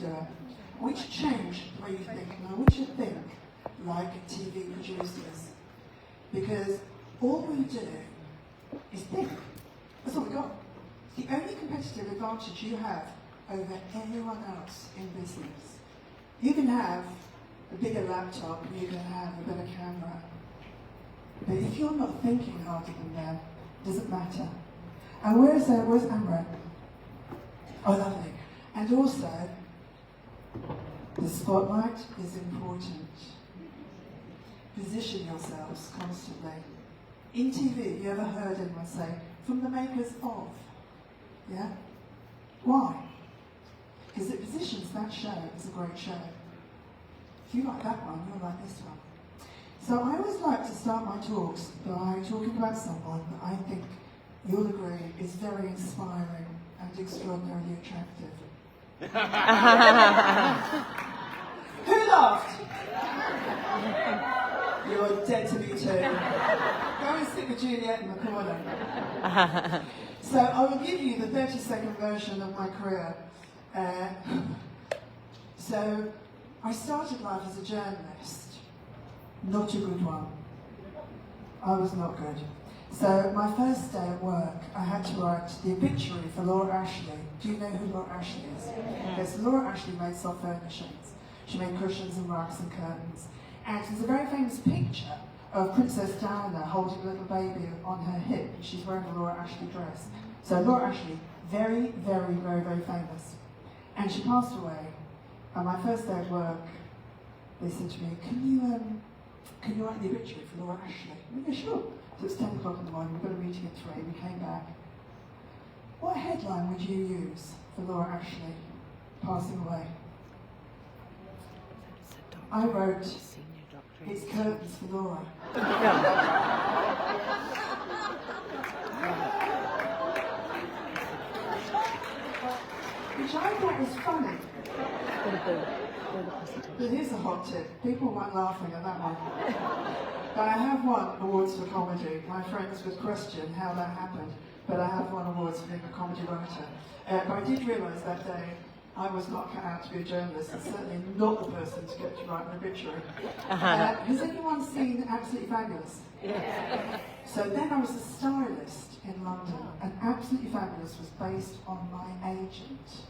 do it. I want you to change the way you think, and I want you to think like TV producers. Because all we do is think. That's all we got. It's the only competitive advantage you have over anyone else in business. You can have a bigger laptop, you can have a better camera. But if you're not thinking harder than them, it doesn't matter. And where's Amber? Oh, lovely. And also, the spotlight is important. Position yourselves constantly. In TV, you ever heard anyone say, from the makers of? Yeah? Why? Because it positions that show as a great show. If you like that one, you'll like this one. So I always like to start my talks by talking about someone that I think you'll agree is very inspiring and extraordinarily attractive. Who laughed? You're dead to me too. Go and sit with Juliet in the corner. So I will give you the 30-second version of my career. So I started life as a journalist. Not a good one. I was not good. So my first day at work, I had to write the obituary for Laura Ashley. Do you know who Laura Ashley is? Yes, Laura Ashley made soft furnishings. She made cushions and rugs and curtains. And there's a very famous picture of Princess Diana holding a little baby on her hip. She's wearing a Laura Ashley dress. So Laura Ashley, very, very, very, very famous. And she passed away. And my first day at work, they said to me, can you write the obituary for Laura Ashley? I went, yeah, sure. So it's 10 o'clock in the morning, we've got a meeting at 3, we came back. What headline would you use for Laura Ashley passing away? I wrote, it's curtains for Laura. Which I thought was funny. But here's a hot tip. People weren't laughing at that one. But I have won awards for comedy. My friends would question how that happened, but I have won awards for being a comedy writer. But I did realise that day I was not cut out to be a journalist, and certainly not the person to get to write an obituary. Has anyone seen Absolutely Fabulous? Yes. So then I was a stylist in London, and Absolutely Fabulous was based on my agent.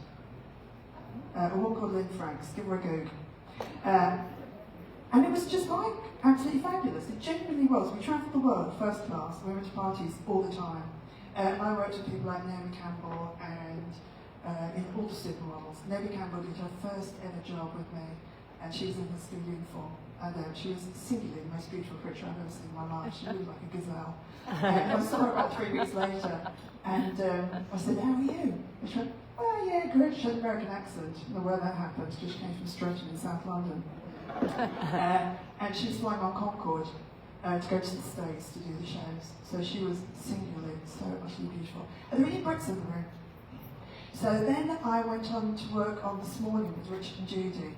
A woman called Lynn Franks, give her a Google. And it was just like Absolutely Fabulous, it genuinely was. We travelled the world first class, we went to parties all the time. And I wrote to people like Naomi Campbell and in all the supermodels. Naomi Campbell did her first ever job with me, and she was in her school uniform. And she was singularly the most beautiful creature I've ever seen in my life. She looked like a gazelle. And I saw her about 3 weeks later, and I said, how are you? And she went, oh yeah, good. She had an American accent. I don't know where that happened, because she came from Stretton in South London. And she was flying on Concorde to go to the States to do the shows. So she was singularly so utterly beautiful. Are there any Brits in the room? So then I went on to work on This Morning with Richard and Judy.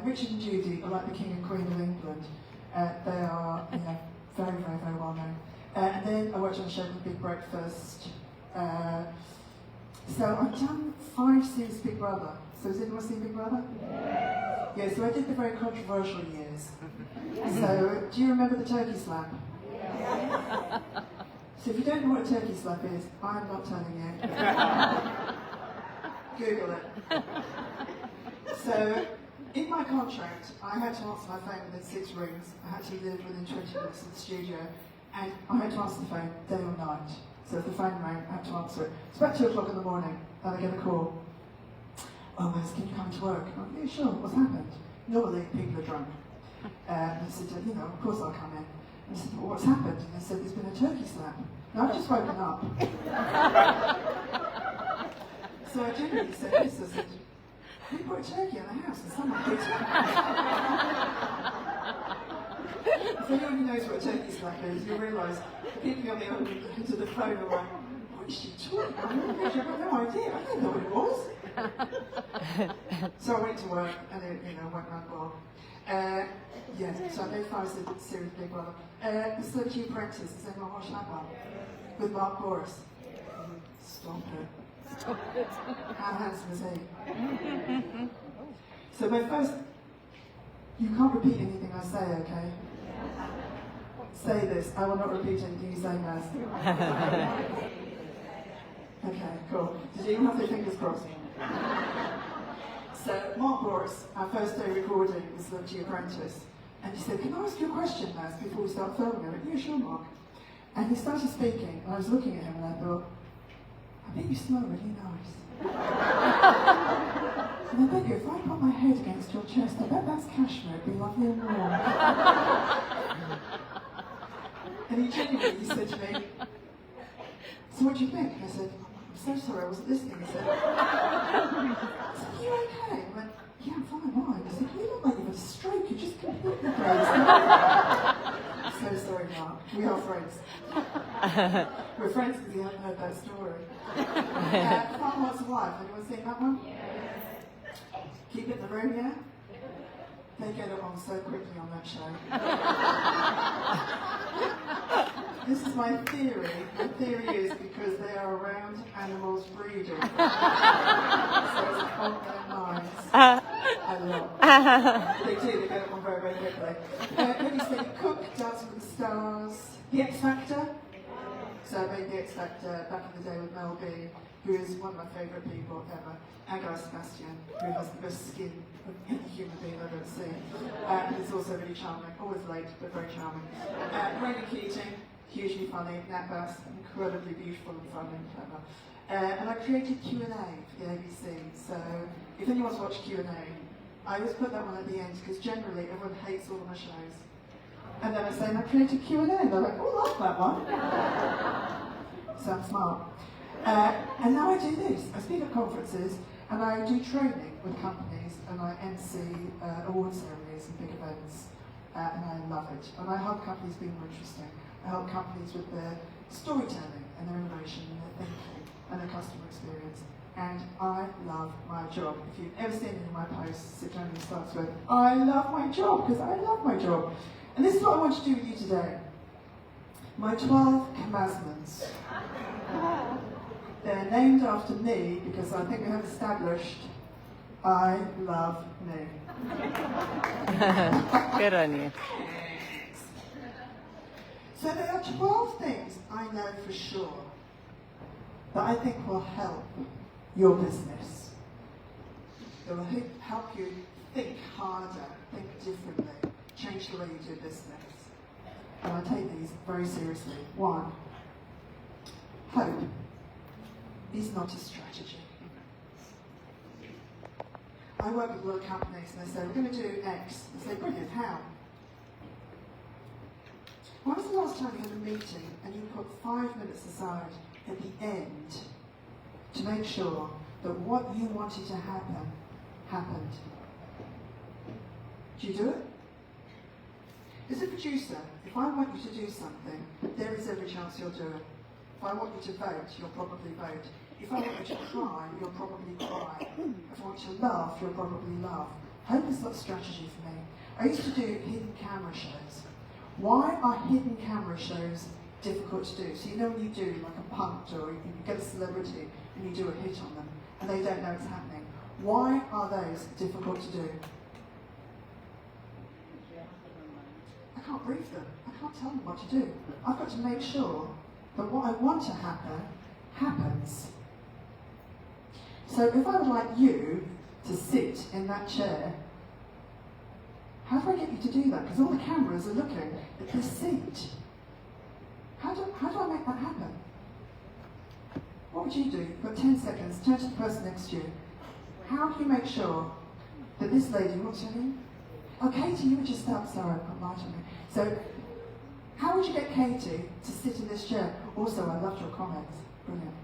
Richard and Judy are like the King and Queen of England. They are very, very, very well known. And then I worked on a show called Big Breakfast. So I've done 5 series Big Brother. So has anyone seen Big Brother? Yeah, so I did the very controversial years. So do you remember the turkey slap? So if you don't know what a turkey slap is, I'm not telling you. Google it. So in my contract, I had to answer my phone within 6 rings. I had to live within 20 minutes of the studio, and I had to answer the phone day or night. So if the phone rang, I had to answer it. It's about 2 o'clock in the morning, and I get a call. Oh, Wes, can you come to work? I'm like, yeah, sure, what's happened? Normally, people are drunk. And I said, of course I'll come in. And I said, well, what's happened? And they said, there's been a turkey slap. Now, I've just woken up. So I genuinely said this, I said, we put a turkey in the house and someone did it. If anyone who knows what a turkey slap is, you'll realise the people on the other end of the phone are like, what is she talking about? I've got no idea, I don't know what it was. So I went to work and it went round well. So I made 5 series Big Brother. The Celebrity Apprentice, has anyone watched that one? With Mark Boris. Stop it. Stop it. How handsome is he? So my first, you can't repeat anything I say, okay? Say this, I will not repeat anything you say, Maz. Okay, cool. Did you even have your fingers crossed? So Mark Boris, our first day recording was The Apprentice, and he said, "Can I ask you a question, Maz, before we start filming?" I went, "Yeah, sure, Mark." And he started speaking, and I was looking at him and I thought, "I bet you smell really nice." And I bet you, if I put my head against your chest, I bet that's cashmere, it'd be lovely and warm. And he genuinely, he said to me, "So what do you think?" And I said, "I'm so sorry, I wasn't listening." He said, "Are you okay?" I went, "Yeah, I'm fine, why?" He said, "You look like you've had a stroke, you're just completely crazy." So sorry, Mark. We are friends. We're friends because you haven't heard that story. Farm Lots of Life. Anyone seen that one? Keep It in the Room, yeah? They get it on so quickly on that show. This is my theory. My theory is because they are around animals breeding. So it's on their minds. I love it. They do, they get it on very, very quickly. Maybe say Cook, Dancing with the Stars, The X Factor. So I made The X Factor back in the day with Mel B, who is one of my favourite people ever. And Guy Sebastian, who has the best skin of any human being I've ever seen. And he's also really charming, always late, but very charming. Ronan Keating, hugely funny. Nat Bass, incredibly beautiful and funny and clever. And I created Q&A for the ABC. So if anyone's watched Q&A, I always put that one at the end because generally everyone hates all of my shows. And then I say, I created Q&A. They're like, "Oh, I like that one." So I'm smart. And now I do this. I speak at conferences and I do training with companies and I MC award ceremonies and big events. And I love it. And I help companies be more interesting. I help companies with their storytelling and their innovation and their thinking and their customer experience. And I love my job. If you've ever seen any of my posts, it generally starts with, "I love my job," because I love my job. And this is what I want to do with you today. My 12 commandments. They're named after me because I think we have established I love me. Good on you. So there are 12 things I know for sure that I think will help your business. It will help you think harder, think differently, change the way you do business. And I take these very seriously. 1, hope is not a strategy. I work with a lot of companies and they say, "We're going to do X." I say, "Brilliant, how?" When was the last time you had a meeting and you put 5 minutes aside at the end to make sure that what you wanted to happen, happened? Do you do it? As a producer, if I want you to do something, there is every chance you'll do it. If I want you to vote, you'll probably vote. If I want you to cry, you'll probably cry. If I want you to laugh, you'll probably laugh. Hope is not strategy for me. I used to do hidden camera shows. Why are hidden camera shows difficult to do? So you know when you do like a punt or you get a celebrity and you do a hit on them and they don't know it's happening. Why are those difficult to do? I can't brief them. I can't tell them what to do. I've got to make sure that what I want to happen, happens. So if I would like you to sit in that chair, how do I get you to do that? Because all the cameras are looking at this seat. How do I make that happen? What would you do? You've got 10 seconds, turn to the person next to you. How do you make sure that this lady, what's her name? Oh, Katie, you were just up, sorry, I'm right on me. So, how would you get Katie to sit in this chair? Also, I loved your comments. Brilliant.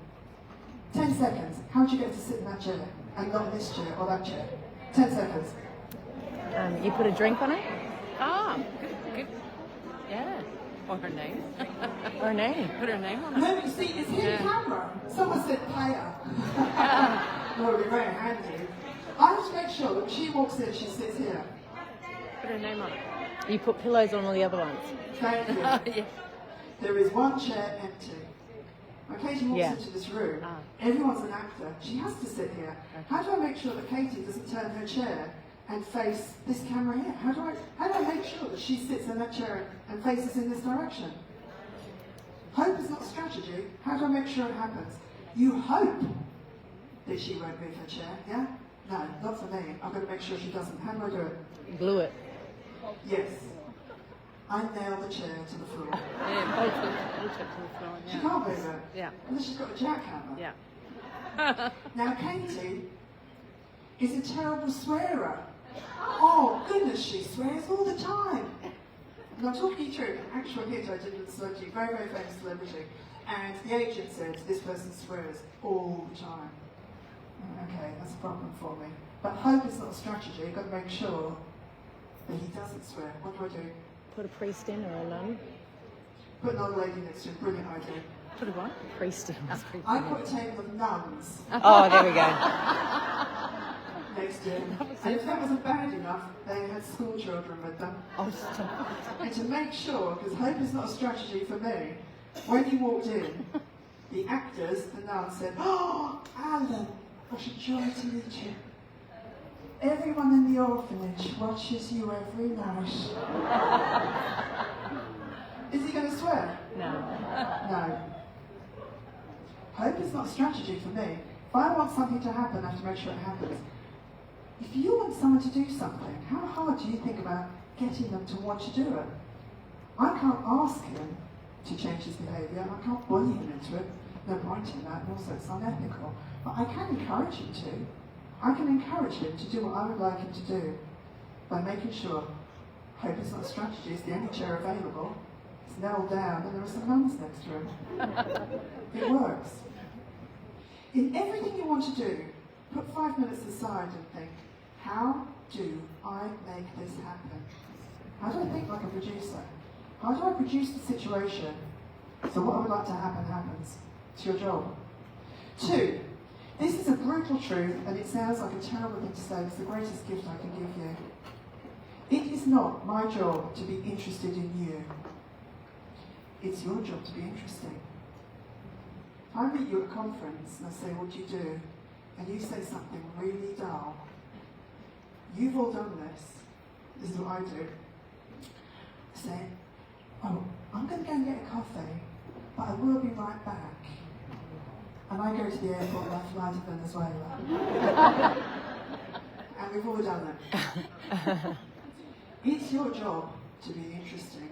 10 seconds. How would you get her to sit in that chair? And not this chair or that chair? 10 seconds. You put a drink on it? Ah, good. Yeah. Or her name. Or her name. Put her name on it. No, you see, it's hidden camera. Someone said player. No, it'd be very handy. I have to make sure that when she walks in, she sits here. Put her name on it. You put pillows on all the other ones. Thank you. Yeah. There is one chair empty. When Katie walks into this room, everyone's an actor. She has to sit here. How do I make sure that Katie doesn't turn her chair and face this camera here? How do I make sure that she sits in that chair and faces in this direction? Hope is not strategy. How do I make sure it happens? You hope that she won't move her chair, yeah? No, not for me. I've got to make sure she doesn't. How do I do it? You glue it. Yes. I nail the chair to the floor. Yeah, bolt it to the floor. She can't move it. Yeah. Unless she's got a jackhammer. Yeah. Now, Katie is a terrible swearer. Oh, goodness, she swears all the time. And I'm talking you through an actual hit I did with a celebrity, very, very famous celebrity. And the agent said, this person swears all the time. Okay, that's a problem for me. But hope is not a strategy. You've got to make sure that he doesn't swear. What do I do? Put a priest in or a nun. Put an old lady next to him. Brilliant idea. Put a what? Priest in. I put a table of nuns Oh, there we go. next to him. And if that wasn't bad enough, they had school children with them. Oh, stop. And to make sure, because hope is not a strategy for me, when you walked in, the actors, the nuns said, "Oh, Alan, what a joy to meet you. Everyone in the orphanage watches you every night." Is he going to swear? No. No. Hope is not a strategy for me. If I want something to happen, I have to make sure it happens. If you want someone to do something, how hard do you think about getting them to want to do it? I can't ask him to change his behaviour. I can't bully him into it. No point in that, and also it's unethical. But I can encourage him to. I can encourage him to do what I would like him to do by making sure hope is not a strategy, it's the only chair available. It's nailed down and there are some nuns next to him. It works. In everything you want to do, put 5 minutes aside and think, how do I make this happen? How do I think like a producer? How do I produce the situation so what I would like to happen happens? It's your job. 2, this is a brutal truth and it sounds like a terrible thing to say, it's the greatest gift I can give you. It is not my job to be interested in you. It's your job to be interesting. If I meet you at a conference and I say, what do you do? And you say something really dull. You've all done this. This is what I do. I say, oh, I'm going to go and get a coffee, but I will be right back. And I go to the airport and I fly to Venezuela. And we've all done it. It's your job to be interesting.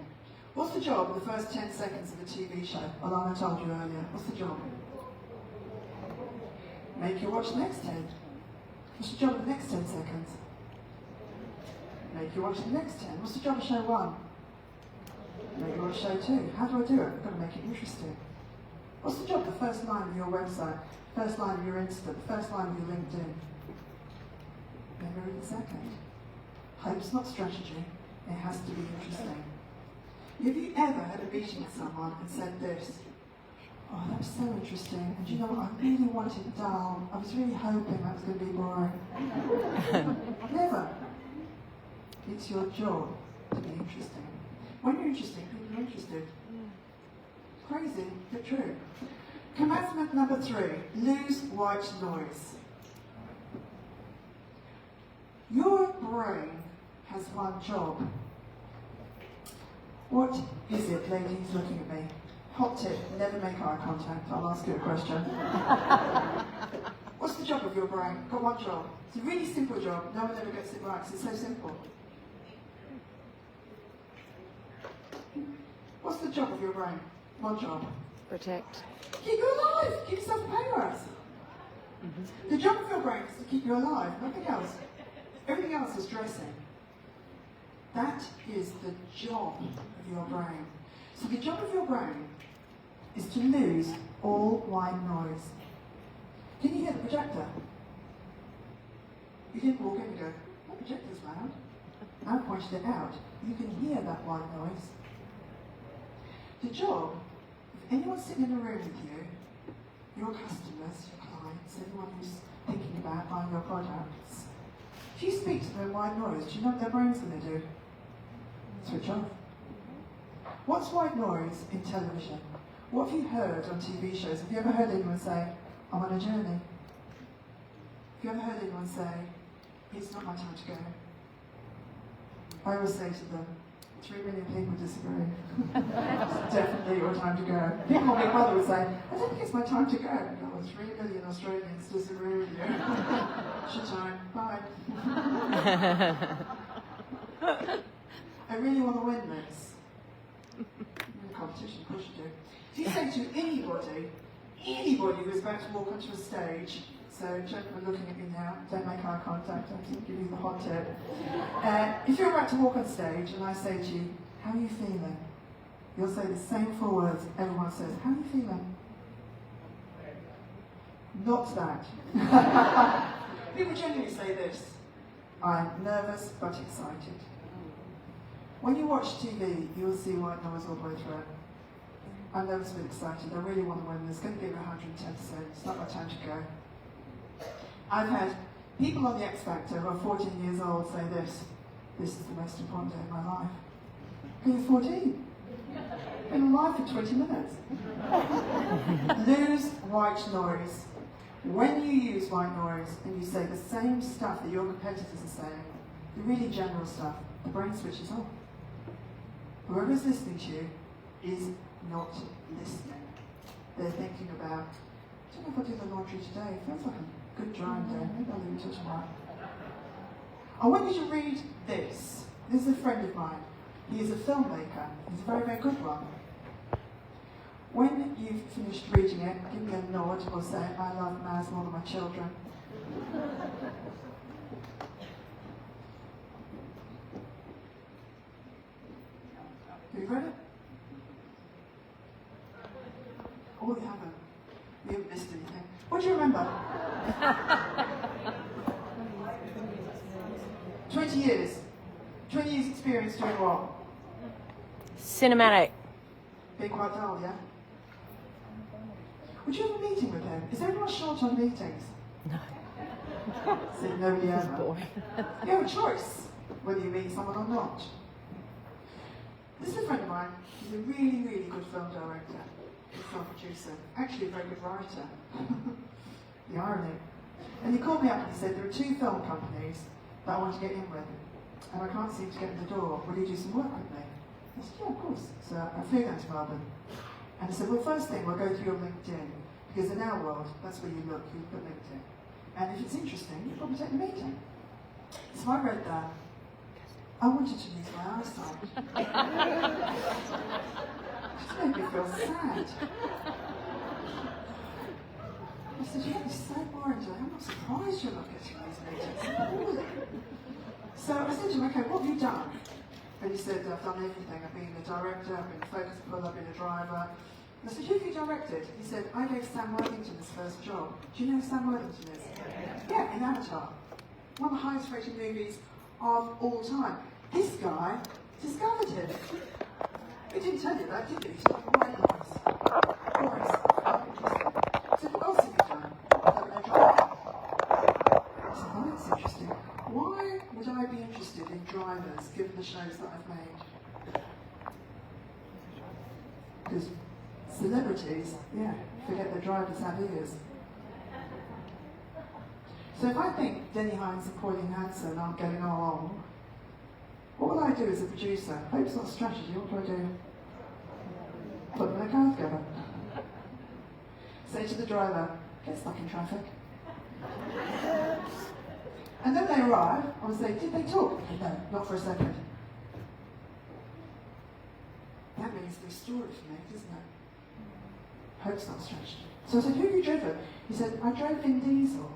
What's the job of the first 10 seconds of a TV show? Alana told you earlier. What's the job? Make you watch the next 10. What's the job of the next 10 seconds? Make you watch the next 10. What's the job of show 1? Make you watch show 2. How do I do it? I've got to make it interesting. What's the job of the first line of your website, first line of your Insta, the first line of your LinkedIn? Never read the second. Hope's not strategy. It has to be interesting. Have you ever had a meeting with someone and said this? Oh, that was so interesting. And you know what? I really wanted it dull. I was really hoping that was going to be boring. Never. It's your job to be interesting. When you're interesting, people are interested. Crazy, but true. Commandment number 3, lose white noise. Your brain has one job. What is it, ladies looking at me? Hot tip, never make eye contact. I'll ask you a question. What's the job of your brain? Got one job. It's a really simple job. No one ever gets it right because it's so simple. What's the job of your brain? One job. Protect. Keep you alive. Keep yourself a pay rise. The job of your brain is to keep you alive. Nothing else. Everything else is dressing. That is the job of your brain. So the job of your brain is to lose all white noise. Can you hear the projector? You didn't walk in and go, that projector's loud. I pointed it out. You can hear that white noise. The job of anyone sitting in a room with you, your customers, your clients, anyone who's thinking about buying your products, if you speak to them in white noise, do you know what their brain's going to do? Switch off. What's white noise in television? What have you heard on TV shows? Have you ever heard anyone say, I'm on a journey? Have you ever heard anyone say, it's not my time to go? I always say to them, 3 million people disagree. It's definitely your time to go. People on my mother would say, I don't think it's my time to go. And I go, 3 million Australians disagree with you. It's your time. Bye. I really want to win this. In a competition, of course you do. If you say to anybody who is about to walk onto a stage, so gentlemen looking at me now, don't make eye contact, I'll give you the hot tip. If you're about to walk on stage and I say to you, how are you feeling? You'll say the same 4 words everyone says, how are you feeling? Not that. People generally say this, I'm nervous but excited. When you watch TV, you'll see white noise all the way through. I'm nervous but excited. I really want to win this. It's going to give it 110%. It's not my time to go. I've had people on the X Factor who are 14 years old say this is the most important day of my life. You're 14. Been alive for 20 minutes. Lose white noise. When you use white noise and you say the same stuff that your competitors are saying, the really general stuff, the brain switches off. Whoever's listening to you is not listening. They're thinking about, I don't know if I'll do the laundry today. It feels like a good drying day. Maybe I'll leave it till tomorrow. I want you to read this. This is a friend of mine. He is a filmmaker. He's a very, very good one. When you've finished reading it, give me a nod or say, I love Maz more than my children. Have you read it? Oh, you haven't. You haven't missed anything. What do you remember? 20 years. 20 years experience doing what? Cinematic. Being quite dull, yeah? Would you have a meeting with him? Is everyone short on meetings? No. Said nobody It's ever. boring. You have a choice whether you meet someone or not. This is a friend of mine. He's a really, really good film director, good film producer, actually a very good writer. The irony. And he called me up and he said, there are 2 film companies that I want to get in with, and I can't seem to get in the door. Will you do some work with me? I said, yeah, of course. So I flew down to Melbourne. And I said, well, first thing, we'll go through your LinkedIn, because in our world, that's where you look, you put LinkedIn. And if it's interesting, you'll probably take the meeting. So I read that. I wanted to lose my eyesight. It just made me feel sad. I said, you have me so boring today. I'm not surprised you're not getting these meetings. So I said to him, okay, what have you done? And he said, I've done everything. I've been a director, I've been a focus puller, I've been a driver. And I said, who have you directed? He said, I gave Sam Worthington his first job. Do you know who Sam Worthington is? Yeah, in Avatar. One of the highest rated movies of all time. This guy discovered him. He didn't tell you that, did he? He's like, white noise. Boris. I said, what else have you done? I've been a driver. I said, oh, that's interesting. Why would I be interested in drivers, given the shows that I've made? Because celebrities, yeah, forget their drivers have ears. So if I think Denny Hines and Pauline Hanson aren't getting along, what will I do as a producer? I hope it's not a strategy. What do I do? Put my car together. Say to the driver, get stuck in traffic. And then they arrive, I would say, did they talk? No, not for a second. That means the story for me, doesn't it? Hope it's not a strategy. So I said, who have you driven? He said, I drove Vin Diesel.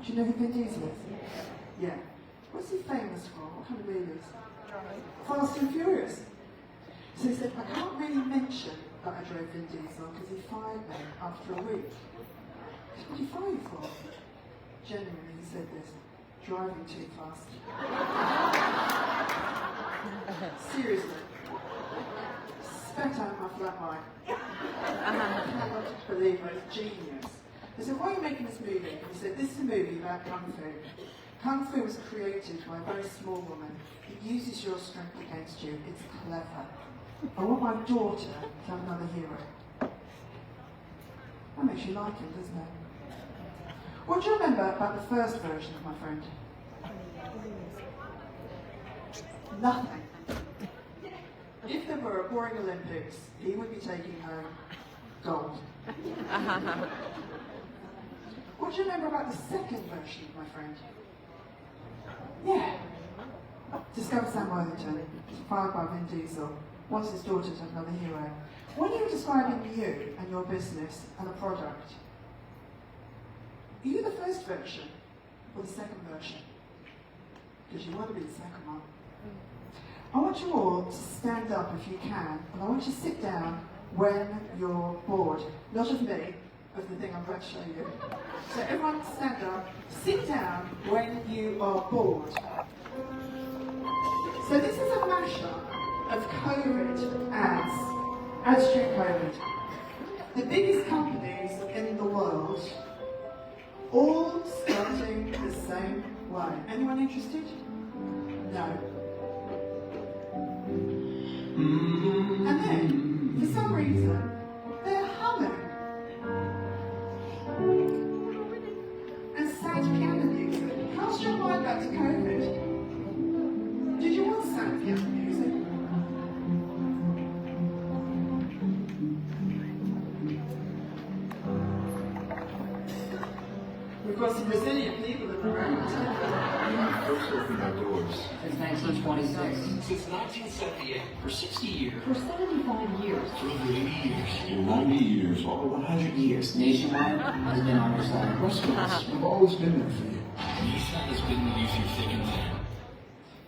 Do you know who Vin Diesel is? Yeah. What's he famous for? What kind of movies? Fast and Furious. So he said, I can't really mention that I drove Vin Diesel because he fired me after a week. I said, what did he fire you for? Genuinely, he said this. Driving too fast. Seriously. Spat out my flat line. I cannot believe it. It's genius. I said, why are you making this movie? And he said, this is a movie about Kung Fu. Kung Fu was created by a very small woman. It uses your strength against you. It's clever. I want my daughter to have another hero. That makes you like him, doesn't it? What do you remember about the first version of my friend? Nothing. If there were a boring Olympics, he would be taking home gold. What do you remember about the second version, my friend? Yeah. Discovered Sam Worthington, fired by Vin Diesel, wants his daughter to have another hero. When you were describing you and your business and a product, are you the first version or the second version? Because you want to be the second one. I want you all to stand up if you can, and I want you to sit down when you're bored. Not of me, of the thing I'm about to show you. So everyone stand up, sit down when you are bored. So this is a mashup of COVID ads during COVID. The biggest companies in the world, all starting the same way. Anyone interested? No. And then, for some reason, they're humming. And sad piano music. Cast your mind back to COVID. Did you want sad piano music? We've got some resilient people in the room. First opened our doors. Since 1926. Since 1978. For 60 years. For 75 years. For over 80 years. For 90 years. Over 100 years. Nationwide has been on your side. Restaurants, we've always been there for you. Nissan has been with you through thick and thin.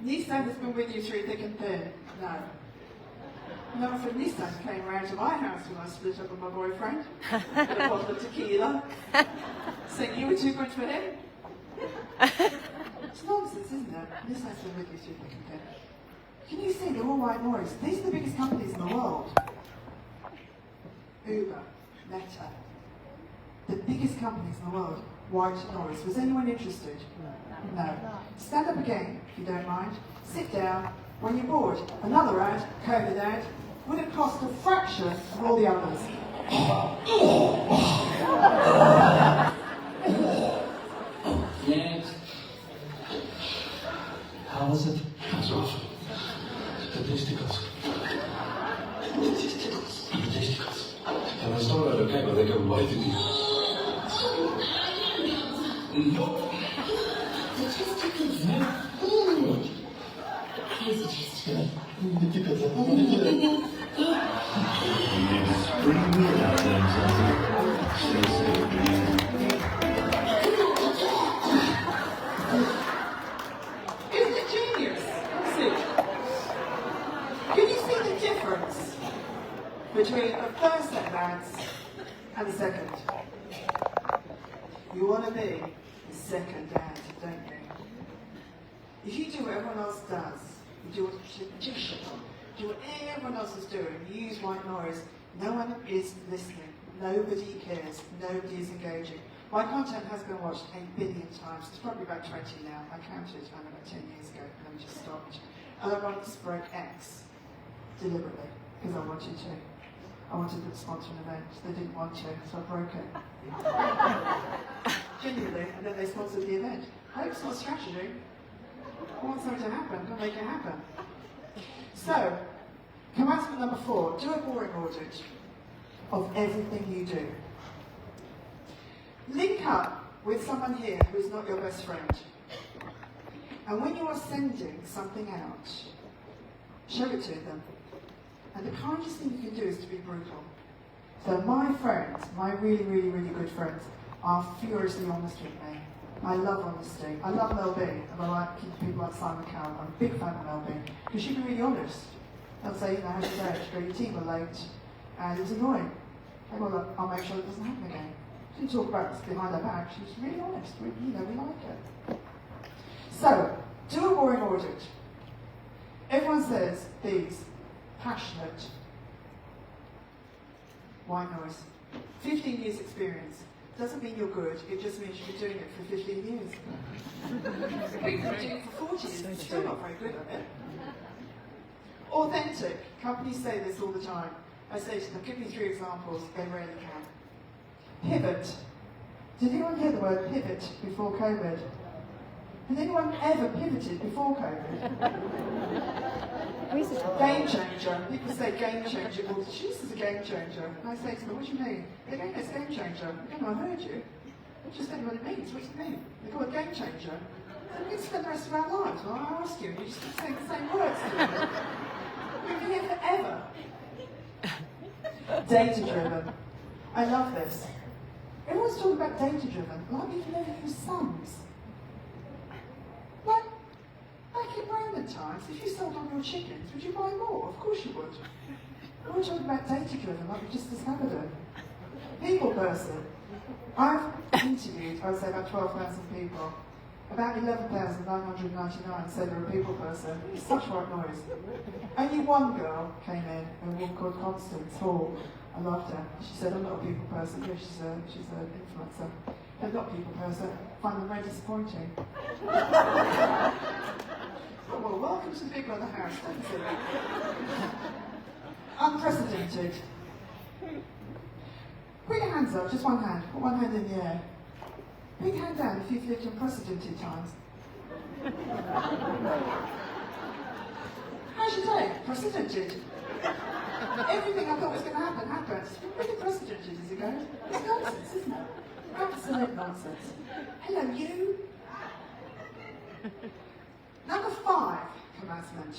Nissan has been with you through thick and thin. No. No one from Nissan came round to my house when I split up with my boyfriend. With a bottle of tequila. Saying you were too good for him. It's nonsense, isn't it? Nissan's been with you through thick and thin. Can you see they're all white noise? These are the biggest companies in the world. Uber, Meta. The biggest companies in the world. White noise. Was anyone interested? No. Stand up again, if you don't mind. Sit down. When you're bored, another ad, COVID ad, would it cost a fraction of all the others? Yes. How was it? That's awful. The testicles. Testicles. The testicles. And I started out okay, but they go right in here. Nope. The testicles. Yes. The testicles. It's pretty weird out there, Stay safe, man. Isn't it genius? See? Can you see the difference between the first set of ads and the second? You want to be the second ad, don't you? If you do what everyone else does, you do what do what everyone else is doing, you use white noise, no one is listening, nobody cares, nobody is engaging. My content has been watched 8 billion times, it's probably about 20 now, I counted about 10 years ago, let me just stopped. And I once broke X, deliberately, because I wanted to. I wanted them to sponsor an event, they didn't want to, so I broke it. Genuinely, and then they sponsored the event. I hope it's not strategy. I want something to happen, I'll make it happen. So, commandment number 4, do a boring audit of everything you do. Link up with someone here who is not your best friend. And when you are sending something out, show it to them. And the kindest thing you can do is to be brutal. So my friends, my really, really, really good friends, are furiously honest with me. I love honesty. I love Mel B. And I like people like Simon Cowell. I'm a big fan of Mel B. Because she can be really honest. They'll say, you know, how's your day? Your team were late. And it was annoying. Okay, well, I'll make sure it doesn't happen again. She didn't talk about this behind her back. She was really honest. We like it. So, do a boring audit. Everyone says these. Passionate. White noise. 15 years experience. Doesn't mean you're good, it just means you've been doing it for 15 years. People have been doing it for 40 years, and still not very good at it. Authentic. Companies say this all the time. I say to them, give me 3 examples, they rarely can. Pivot. Did anyone hear the word pivot before COVID? Has anyone ever pivoted before COVID? Game changer. People say game changer. Well, this is a game changer. And I say to them, what do you mean? They go, it's a game changer. I go, no, I heard you. I just don't know what it means. What do you mean? They call it game changer. And we can spend the rest of our lives. Well, I ask you, and you just keep saying the same words to me. We've been here forever. Data-driven. I love this. Everyone's talking about data-driven. Like we've never used sums. Like, back in Roman times, if you sold all your chickens, would you buy more? Of course you would. We're talking about data-driven, like we just discovered it. People person. I've interviewed, I would say, about 12,000 people. About 11,999 said they're a people person. It's such white noise. Only one girl came in, a woman called Constance Hall. I loved her. She said, I'm not a people person. Yeah, she's an influencer. I'm not a people person. I find them very disappointing. Oh, well, welcome to the Big Brother house. Don't you? Unprecedented. Put your hands up, just one hand. Put one hand in the air. Big hand down if you've lived in unprecedented times. How's your day? Precedented. Everything I thought was going to happen happened. It's really precedented as it goes. It's nonsense, isn't it? Absolute nonsense. Hello, you. Number 5 commencement.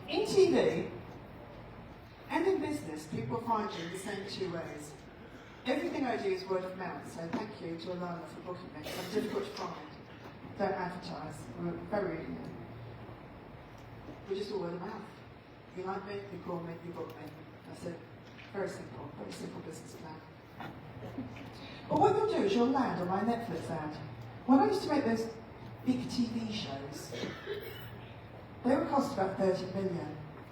In TV and in business, people find you in the same 2 ways. Everything I do is word of mouth, so thank you to Alana for booking me. I'm difficult to find. Don't advertise. We're just all word of mouth. You like me, you call me, you book me. That's it. Very simple business plan. But what you'll do is you'll land on my Netflix ad. When I used to make those big TV shows, they would cost about 30 million.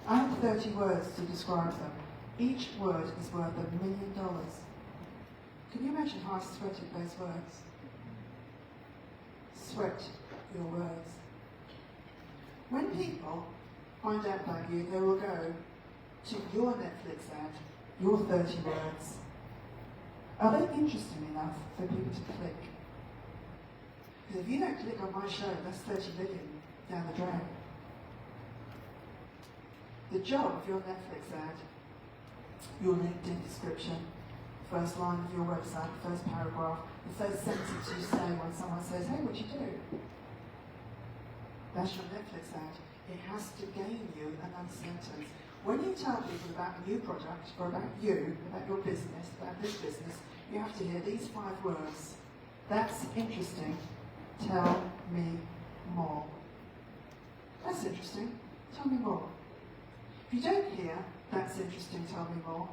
I have 30 words to describe them. Each word is worth $1 million. Can you imagine how I sweated those words? Sweat your words. When people find out about you, they will go to your Netflix ad, your 30 words. Are they interesting enough for people to click? Because if you don't click on my show, that's 30 million down the drain. The job of your Netflix ad, your LinkedIn description, first line of your website, first paragraph, the first sentence you say when someone says, hey, what you do? That's your Netflix ad. It has to gain you another sentence. When you tell people about a new product, or about you, about your business, about this business, you have to hear these 5 words. That's interesting. Tell me more. That's interesting. Tell me more. If you don't hear, that's interesting, tell me more,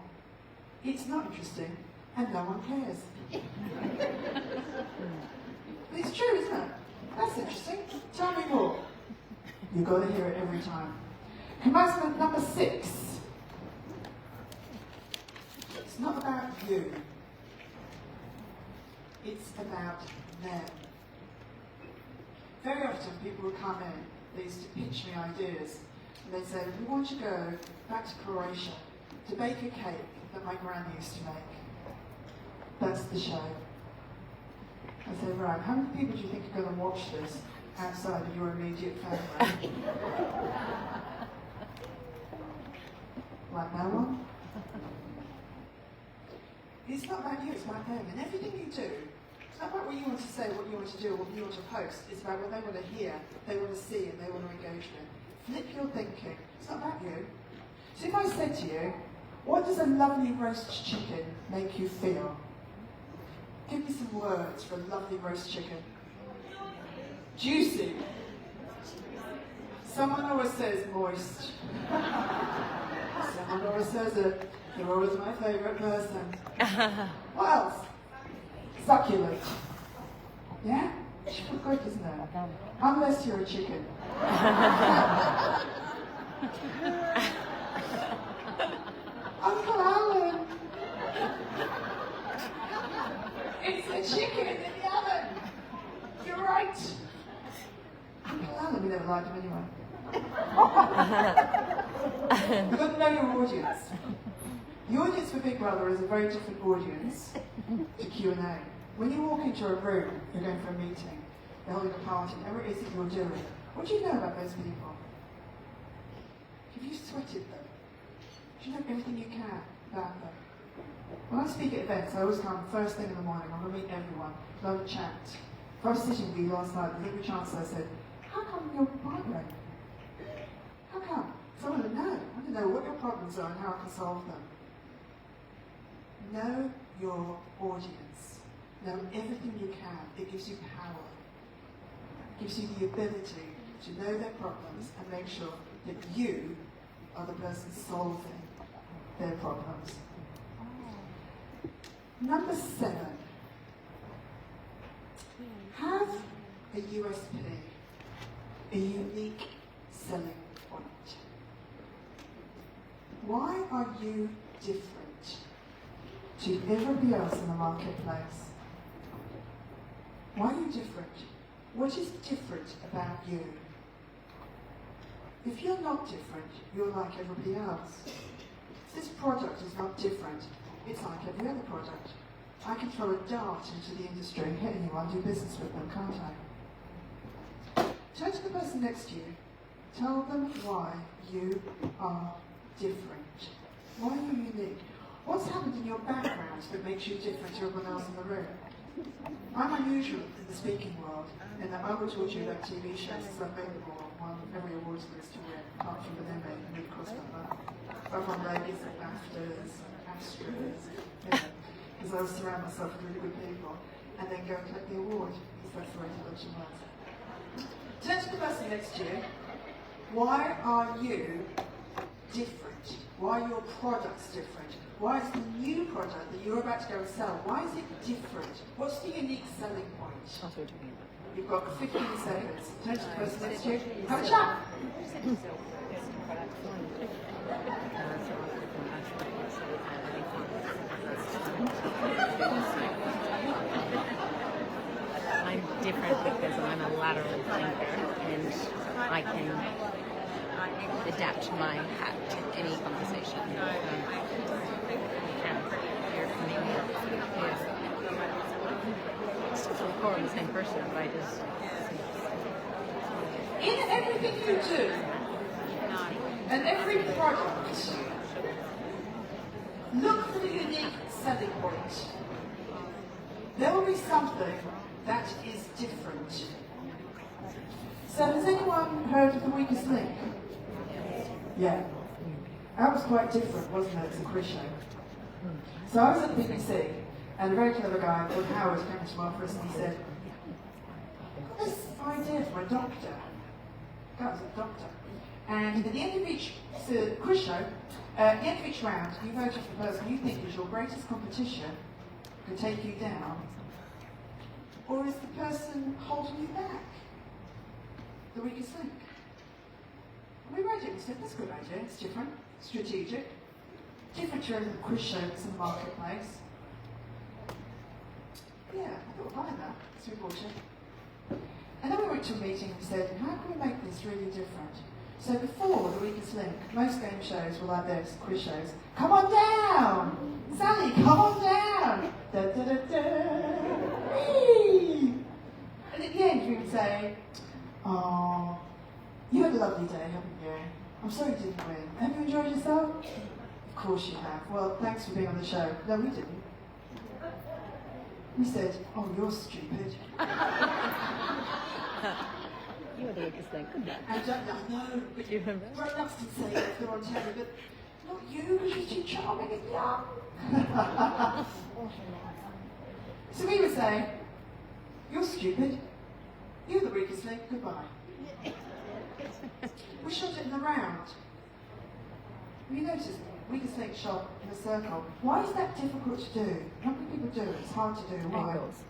it's not interesting, and no one cares. It's true, isn't it? That's interesting. Tell me more. You've got to hear it every time. Commencement number 6. It's not about you. It's about them. Very often people will come in, they used to pitch me ideas, and they'd say, we want to go back to Croatia to bake a cake that my granny used to make. That's the show. I say, right, how many people do you think are going to watch this outside of your immediate family? Like no one? It's not about you, it's about them. And everything you do, it's not about what you want to say, what you want to do, what you want to post. It's about what they want to hear, they want to see, and they want to engage with. Flip your thinking. It's not about you. So if I said to you, what does a lovely roast chicken make you feel? Give me some words for a lovely roast chicken. Juicy. Someone always says moist. Someone always says it. You're always my favourite person. What else? Succulent. Yeah? It's good, isn't it? Unless you're a chicken. Uncle Alan! It's a chicken in the oven! You're right! Uncle Alan, we never liked him anyway. You've got to know your audience. The audience for Big Brother is a very different audience to Q&A. When you walk into a room, you're going for a meeting. they're holding a party, whatever it is that you're doing. What do you know about those people? Have you sweated them? Do you know everything you can about them? When I speak at events, I always come first thing in the morning. I'm going to meet everyone, love a chat. If I was sitting with you last night, the English Chancellor said, how come you're migraine? How come? So I want to know. I want to know what your problems are and how I can solve them. Know your audience. Know everything you can. It gives you power. It gives you the ability to know their problems and make sure that you are the person solving their problems. Number 7. Have a USP, a unique selling point. Why are you different to everybody else in the marketplace? Why are you different? What is different about you? If you're not different, you're like everybody else. This product is not different. It's like every other product. I can throw a dart into the industry and hit anyone, do business with them, can't I? Turn to the person next to you. Tell them why you are different. Why are you unique? What's happened in your background that makes you different to everyone else in the room? I'm unusual in the speaking world, in that I will talk to you about TV shows as I've made them all, won every awards list to win, apart from the Emmy and Mid Cross that. I've won Vegas and BAFTAs, Astros, because I was surround myself with really good people, and then go and collect the award, because that's the way television works. Turn to the person next to you. Why are you different? Why are your products different? Why is the new product that you're about to go and sell, why is it different? What's the unique selling point? That's what we're talking about. You've got 15 seconds. Turn to the person next to you. Have a chat. I'm different because I'm a lateral thinker and I can adapt my hat to any conversation. We're the same person, but I just... In everything you do, and every product, look for the unique selling point. There will be something that is different. So has anyone heard of the weakest link? Yeah. That was quite different, wasn't it? It's a quiz show. So I was at the BBC, and a very clever guy called Howard came to my office and he said, I've got this idea for a doctor. The guy was a doctor. And at the end of each quiz show, at the end of each round, you vote for the person you think is your greatest competition, could take you down, or is the person holding you back the weakest link? And we read it and we said, that's a good idea, it's different, strategic, different to the quiz shows in the marketplace. Yeah, I thought we'll buy that, so we bought it. And then we went to a meeting and we said, how can we make this really different? So before the weakest link, most game shows were like this, quiz shows. Come on down! Sally, come on down! Da, da, da, da. Whee! And at the end we would say, oh, you had a lovely day, haven't you? I'm sorry you didn't win. Have you enjoyed yourself? Of course you have. Well, thanks for being on the show. No, we didn't. We said, oh, you're stupid. You were the weakest link, couldn't you? And no, but grown-ups can say it if they're on telly, but not you, because you're too charming and young. So we would say, you're stupid, you're the weakest link, goodbye. We shot it in the round. You notice, weakest link shot in a circle. Why is that difficult to do? Not many people do it, it's hard to do. Why? Angles.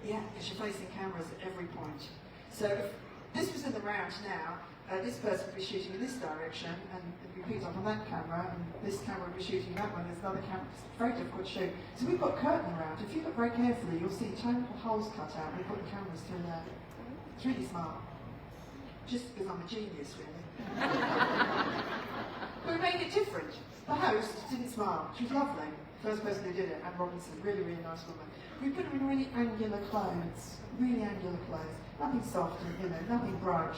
Yeah, because you're facing cameras at every point. So if this was in the round now, this person would be shooting in this direction, and it would be picked up on that camera, and this camera would be shooting that one, there's another camera. It's very difficult to shoot. So we've got curtain around. If you look very carefully, you'll see tiny little holes cut out, and we put the cameras through there. It's really smart. Just because I'm a genius, really. But we made it different. The host didn't smile. She was lovely. First person who did it, Anne Robinson, really, really nice woman. We put her in really angular clothes, nothing soft, and, nothing bright.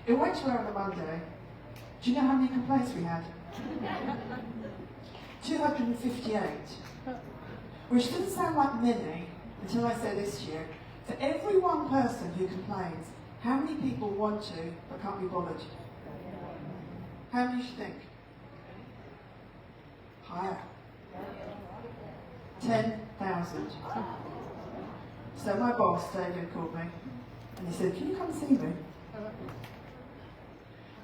It went to her on a Monday. Do you know how many complaints we had? 258. Which doesn't sound like many until I say this year. For every one person who complains, how many people want to but can't be bothered? How many do you think? Higher. 10,000. So my boss, David, called me and he said, "Can you come and see me?"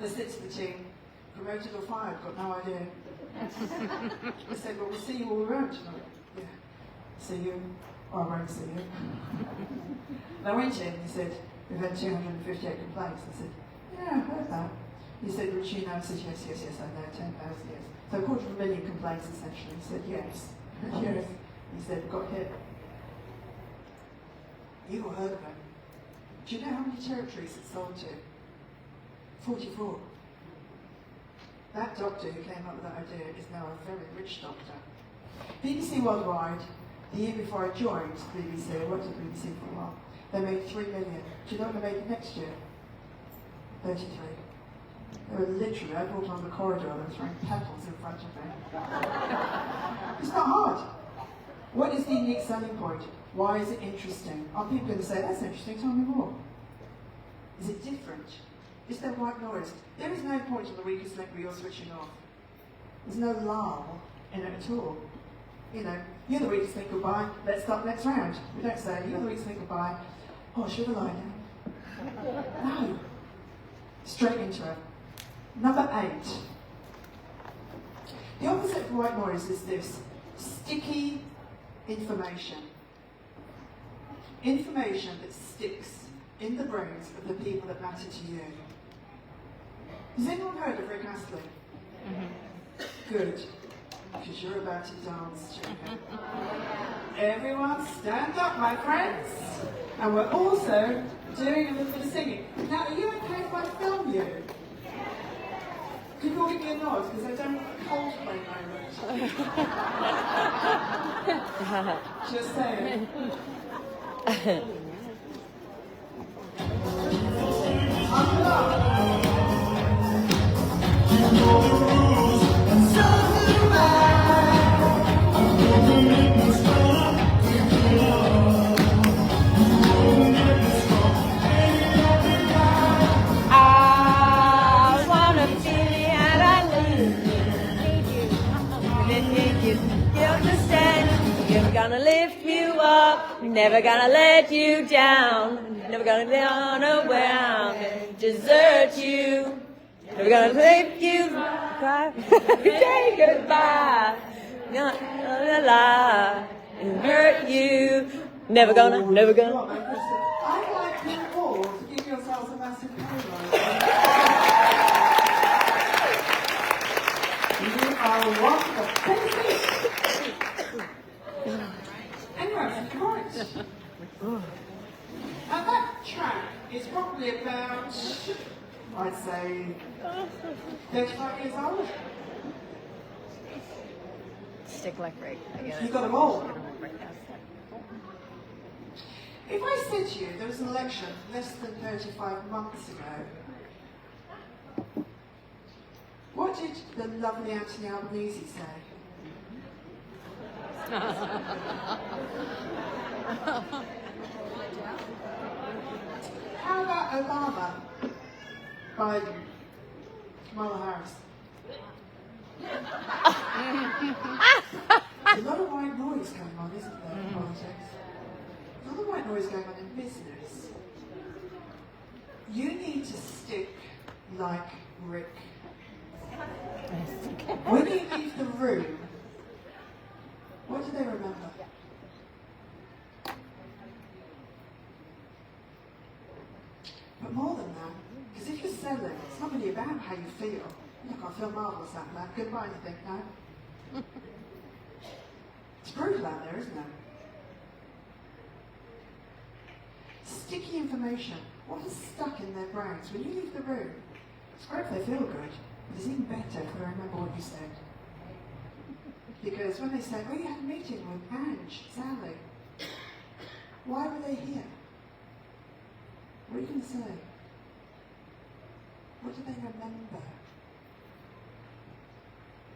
I said to the team, "Promoted or fired? Got no idea." I said, "Well, we'll see you all around tonight." "Yeah, see you." "Oh, I won't see you." And I went in and he said, "We've had 258 complaints." I said, "Yeah, I heard that." He said, "Which you know?" I said, "Yes, I know, 10,000, yes." So 250,000 complaints essentially. He said, "Yes." Yes. He said, "We got hit." You all heard of it. Do you know how many territories it's sold to? 44. That doctor who came up with that idea is now a very rich doctor. BBC Worldwide, the year before I joined the BBC, I worked at the BBC for a while, they made 3 million. Do you know what they made next year? 33. They were literally, I walked on the corridor, they were throwing pebbles in front of me. It's not hard. What is the unique selling point? Why is it interesting? Are people going to say, "That's interesting, tell me more"? Is it different? Is there white noise? There is no point on the weakest link where you're switching off. There's no lull in it at all. You're the weakest link, goodbye, let's start next round. We don't say, "You're the weakest link, goodbye, oh, should I lie down?" No. Straight into it. Number 8. The opposite of white noise is this: sticky information. Information that sticks in the brains of the people that matter to you. Has anyone heard of Rick Astley? Mm-hmm. Good, because you're about to dance, Jacob. Everyone stand up, my friends. And we're also doing a little bit of singing. Now, are you okay if I film you? Could you all give me a nod, because I don't want a Coldplay moment. Just saying. Gonna lift you up, never gonna let you down, never gonna down around and desert you, never gonna lift you, cry, say goodbye, gonna lie and hurt you, never gonna. I'd like you all to give yourselves a massive hand. You are wonderful. Anyway, right. And that track is probably about, I'd say, 35 years old. Stick like Rick. You got them all. If I said to you there was an election less than 35 months ago, what did the lovely Anthony Albanese say? How about Obama, Biden, Kamala Harris? There's a lot of white noise going on, isn't there, in politics? There's a lot of white noise going on in business. You need to stick like Rick. When you leave the room, what do they remember? But more than that, because if you're selling, it's not really about how you feel. Look, I feel marvellous out there. Goodbye, you think, no? It's brutal out there, isn't it? Sticky information. What is stuck in their brains? When you leave the room, it's great if they feel good, but it's even better if they remember what you said. Because when they say, oh, you had a meeting with Ange, Sally, why were they here? What are you going to say? What do they remember?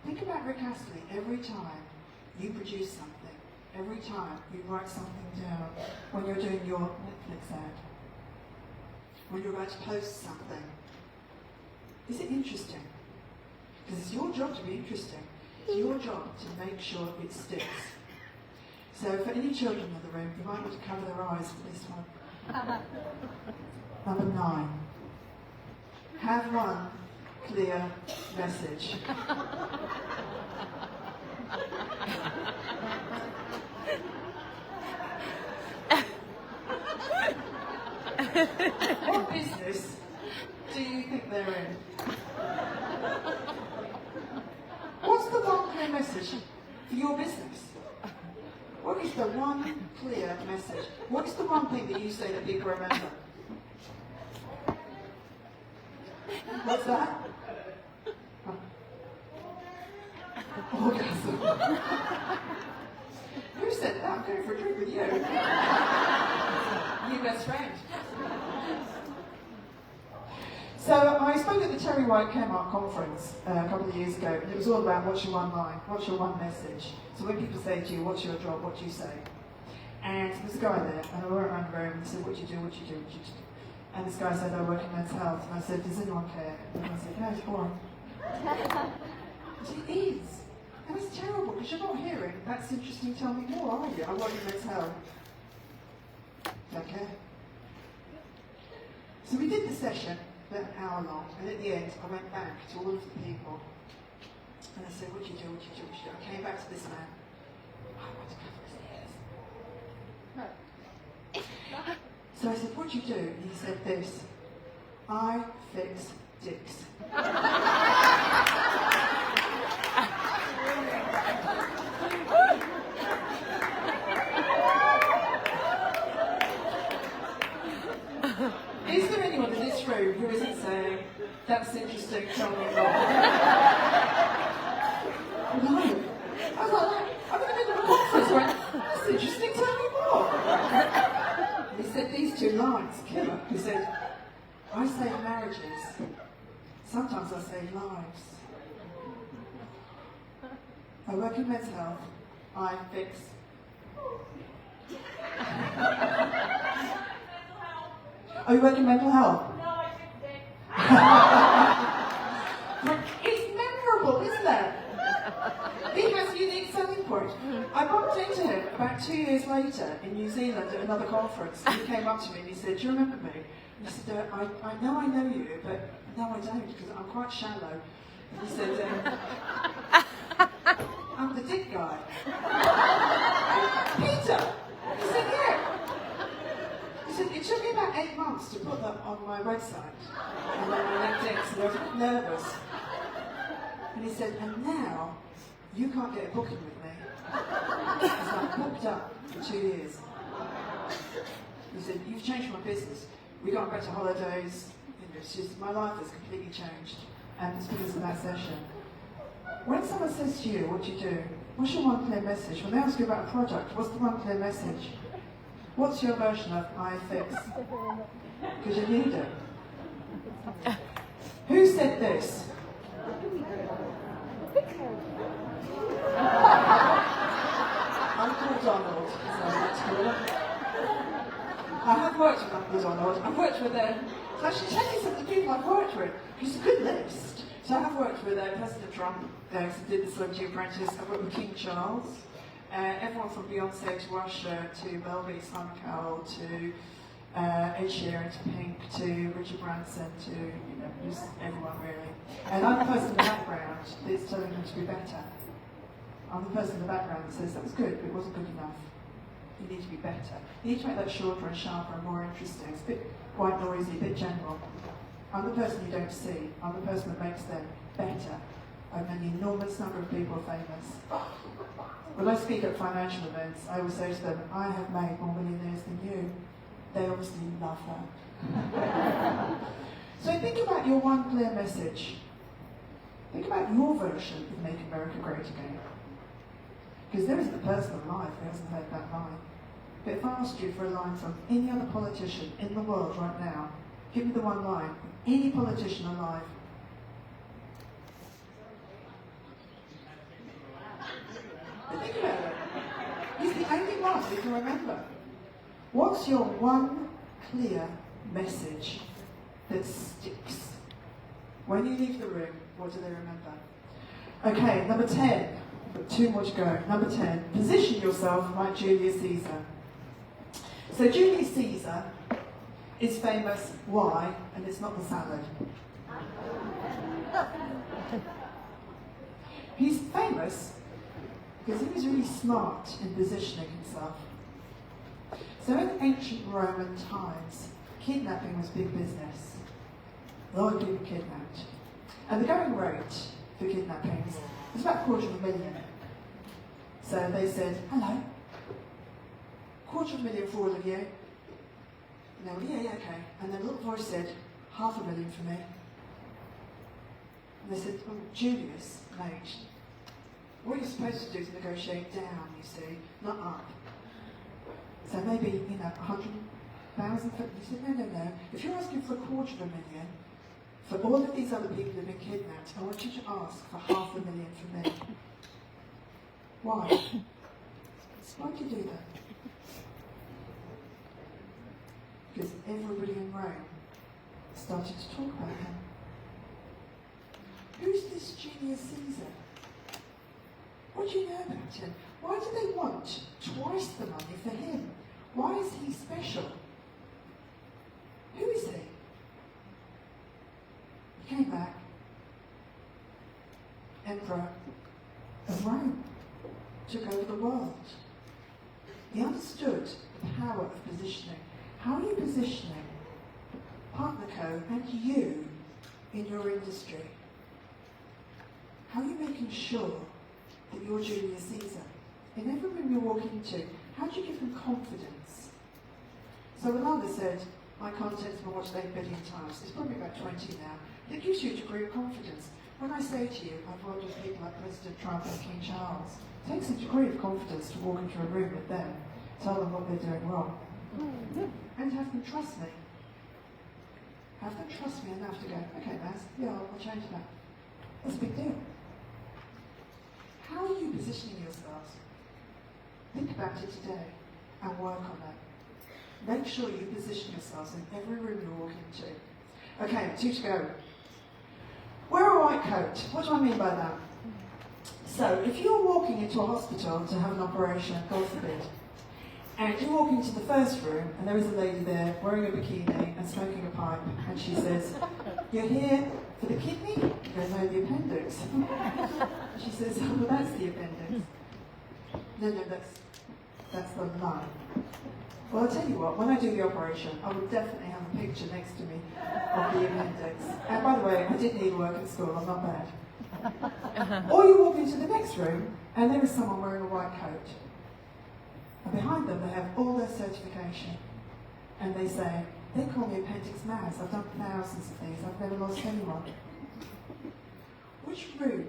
Think about Rick Astley. Every time you produce something, every time you write something down, when you're doing your Netflix ad, when you're about to post something, is it interesting? Because it's your job to be interesting. It's your job to make sure it sticks. So for any children in the room, you might want to cover their eyes for this one. Number 9. Have one clear message. What business do you think they're in? What's the one clear message for your business? What is the one clear message? What is the one thing that you say that people remember? What's that? Orgasm. Who said that? I'm going for a drink with you. You best friend. So I spoke at the Terry White Kmart conference a couple of years ago, and it was all about what's your one line, what's your one message. So when people say to you, what's your job, what do you say? And there's a guy there, and I went around the room and said, what do you do, what do you do, what do you do? And this guy said, I work in men's health. And I said, does anyone care? And I said, no, it's boring. It is. And it's terrible, because you're not hearing, that's interesting, tell me more, are you? I work in men's health. Don't care. So we did the session, about an hour long, and at the end, I went back to all of the people, and I said, what do you do, what do you do, what do you do? I came back to this man. I want to cover his ears. So I said, what do you do? And he said this, I fix dicks. Is there anyone in this room who isn't saying, that's interesting, tell me more? No. I was like, I'm in the middle of a conference where, that's interesting, tell me more. He said these 2 lines, killer. He said, I save marriages, sometimes I save lives. I work in men's health, I fix. Oh, you work in mental health? No, I fix dicks. It's memorable, isn't it? He has a unique selling point. I bumped into him about 2 years later in New Zealand at another conference. He came up to me and he said, do you remember me? And I said, I know you, but no, I don't, because I'm quite shallow. And he said, I'm the dick guy. Peter! He said, yeah. He said, it took me about 8 months to put that on my website and on my LinkedIn, so I was a bit nervous. And he said, and now, you can't get a booking with me. Because I'm booked up for 2 years. He said, you've changed my business. We got back to holidays. You know, it's just, my life has completely changed. And it's because of that session. When someone says to you, what do you do? What's your one clear message? When they ask you about a product, what's the one clear message? What's your version of I fix? Because you need it. Who said this? Uncle Donald, as I like to call him. I have worked with Uncle Donald. I've worked with so I should tell you some of the people I've worked with. It's a good list. So I have worked with President Trump, who did the Celebrity Apprentice. I've worked with King Charles. Everyone from Beyonce to Usher to Melody Simon Cowell to Ed Sheeran to Pink to Richard Branson to just everyone really. And I'm the person in the background that's telling them to be better. I'm the person in the background that says that was good, but it wasn't good enough. You need to be better. You need to make that shorter and sharper and more interesting. It's a bit quite noisy, a bit general. I'm the person you don't see. I'm the person that makes them better. I've made an enormous number of people famous. When I speak at financial events, I always say to them, I have made more millionaires than you. They obviously love that. So think about your one clear message. Think about your version of Make America Great Again. Because there isn't a person alive who hasn't heard that line. But if I asked you for a line from any other politician in the world right now, give me the one line, any politician alive. But think about it. He's the only one you can remember. What's your one clear message that sticks? When you leave the room, what do they remember? Okay, number 10. Got 2 more to go. Number 10. Position yourself like Julius Caesar. So Julius Caesar is famous. Why? And it's not the salad. He's famous because he was really smart in positioning himself. So in ancient Roman times, kidnapping was big business. A lot of people kidnapped. And the going rate for kidnappings was about 250,000. So they said, hello, 250,000 for all of you. And they went, yeah, okay. And then a little voice said, 500,000 for me. And they said, oh, Julius, mate, what you're supposed to do is negotiate down, you see, not up. So maybe, 100,000 for, he said, no. If you're asking for 250,000, for all of these other people who've been kidnapped, I want you to ask for 500,000 for me. Why? Why'd you do that? Because everybody in Rome started to talk about him. Who's this Julius Caesar? What do you know about him? Why do they want twice the money for him? Why is he special? Who is he? He came back, Emperor of Rome, took over the world. He understood the power of positioning. How are you positioning Partner Co and you in your industry? How are you making sure that you're Julius Caesar? In every room you walk into, how do you give them confidence? So Alana said, my content's been watched 8 billion times. It's probably about 20 now. It gives you a degree of confidence. When I say to you, I've worked with people like President Trump and King Charles, it takes a degree of confidence to walk into a room with them, tell them what they're doing wrong, and have them trust me. Have them trust me enough to go, okay, Maz, yeah, I'll change that. That's a big deal. How are you positioning yourselves? Think about it today and work on that. Make sure you position yourselves in every room you walk into. Okay, 2 to go. Wear a white coat. What do I mean by that? So, if you're walking into a hospital to have an operation, God forbid, and you walk into the first room and there is a lady there wearing a bikini and smoking a pipe, and she says, you're here for the kidney? You go, no, the appendix. She says, oh, well, that's the appendix. No, that's the line. Well, I'll tell you what, when I do the operation, I would definitely have a picture next to me of the appendix. And by the way, I did need work at school, I'm not bad. Or you walk into the next room, and there is someone wearing a white coat. And behind them, they have all their certification. And they say, they call me Appendix Maz, I've done thousands of these, I've never lost anyone. Which room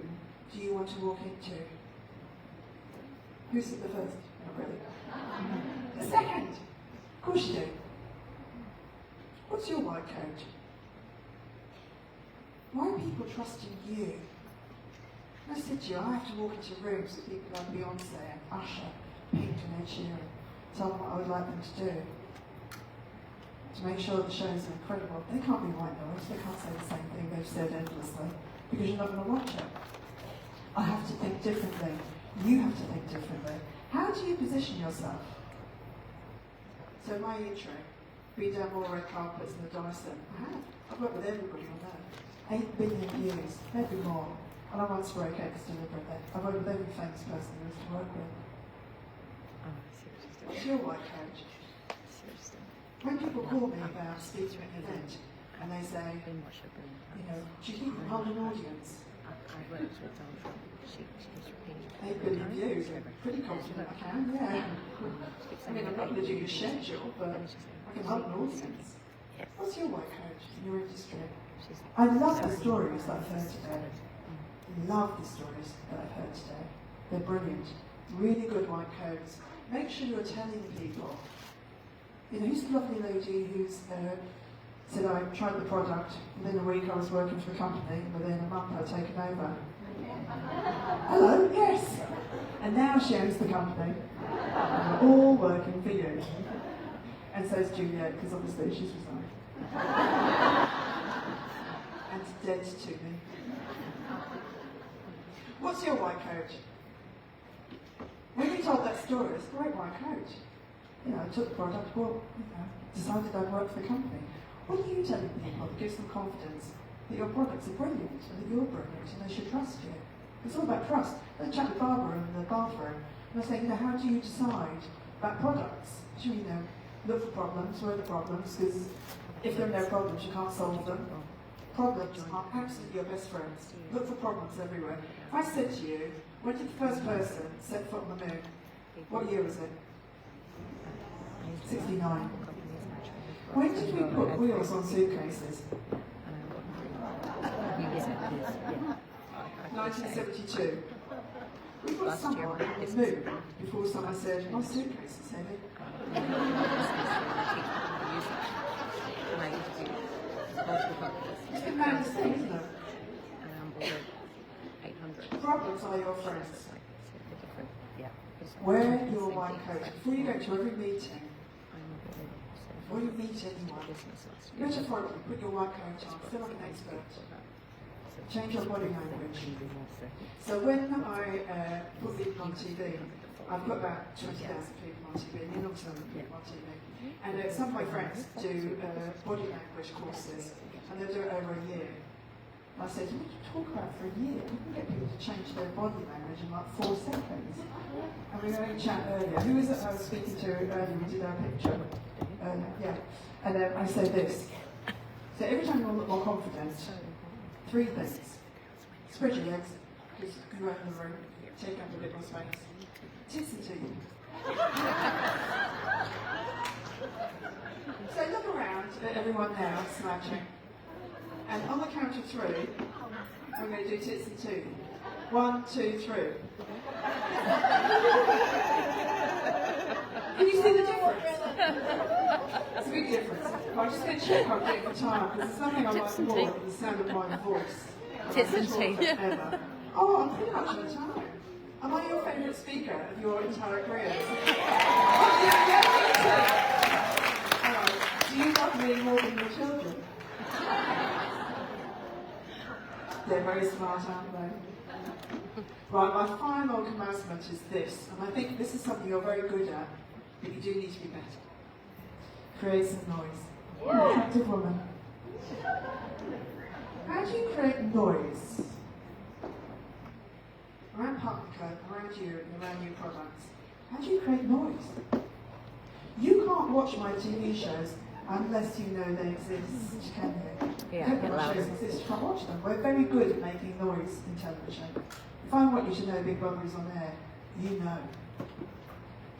do you want to walk into? Who's at the first? Not really. The second. Of course you do. What's your white coat? Why are people trusting you? I said to you, I have to walk into rooms with people like Beyonce and Usher, Pink and Ed Sheeran, tell them what I would like them to do, to make sure the shows are incredible. They can't be white noise, they can't say the same thing they've said endlessly, because you're not going to watch it. I have to think differently. You have to think differently. How do you position yourself? So my intro, been down more red carpets than the Dyson. I have. I've worked with everybody on that. 8 billion views, maybe more. And I once broke X deliberately. I've worked with every famous person there is to work with. What's your white coat? When people call me about speaking at an event, and they say, do you think you can hold an audience? 8 billion views, I'm pretty confident I can, yeah. I mean, I'm not going to do your schedule, but I can hold an audience. What's your white coat in your industry? I love the stories that I've heard today. Love the stories that I've heard today. They're brilliant. really good white coats. Make sure you're telling people. You know, who's the lovely lady who's said, I tried the product, within a week I was working for a company, within a month I'd taken over. Hello, yes. And now she owns the company. And we're all working for you. And so is Juliet, because obviously she's resigned. And dead to me. What's your white coat? When you told that story, it's a great white coat. You know, I took the product, well, you know, decided I'd work for the company. What are you telling people that gives them confidence that your products are brilliant and that you're brilliant and they should trust you? It's all about trust. I chat with Barbara in the bathroom and I say, you know, how do you decide about products? Do you know, look for problems, where are the problems? Because if there are no problems, you can't solve them. Problems are absolutely your best friends. Look for problems everywhere. If I said to you, when did the first person set foot on the moon? What year was it? 69. When did we put wheels on suitcases? 1972. We put someone on the moon before someone said, my suitcase is heavy. It's a mad thing, isn't it? Problems are your friends. Wear your white coat. Before you go to every meeting, before you meet anyone, go to Farrelly, put your white coat on, feel like an expert. Change your body language. So when I put people on TV, I've got about 20,000 people on TV, you know, people on TV. And some of my friends do body language courses, and they'll do it over a year. And I said, what do you talk about for a year? We can get people to change their body language in like 4 seconds. And we were having a chat earlier. Who was it I was speaking to earlier? We did our picture. Yeah. And I said this. So every time you want to look more confident, 3 things. Spread your legs, because you go around the room, take up a bit more space. Tits and teeth. So look around at everyone now, slouching. And on the count of 3, I'm going to do tits and teeth. 1, 2, 3. Can you see the difference? It's a big difference. I'm just going to check I'm getting the time, because there's nothing I like more than the sound of my voice. Tits and teeth. Oh, I'm pretty much on time. Am I your favourite speaker of your entire career? Do you love me more than your children? They're very smart, aren't they? Right, my final commencement is this, and I think this is something you're very good at, but you do need to be better. Create some noise. You're an attractive woman. How do you create noise? Around Pumpercup, around you, and around your products. How do you create noise? You can't watch my TV shows unless you know they exist, can you? Yeah, Every get louder. shows exist, you can't watch them. We're very good at making noise in television. If I want you to know Big Brother is on air, you know.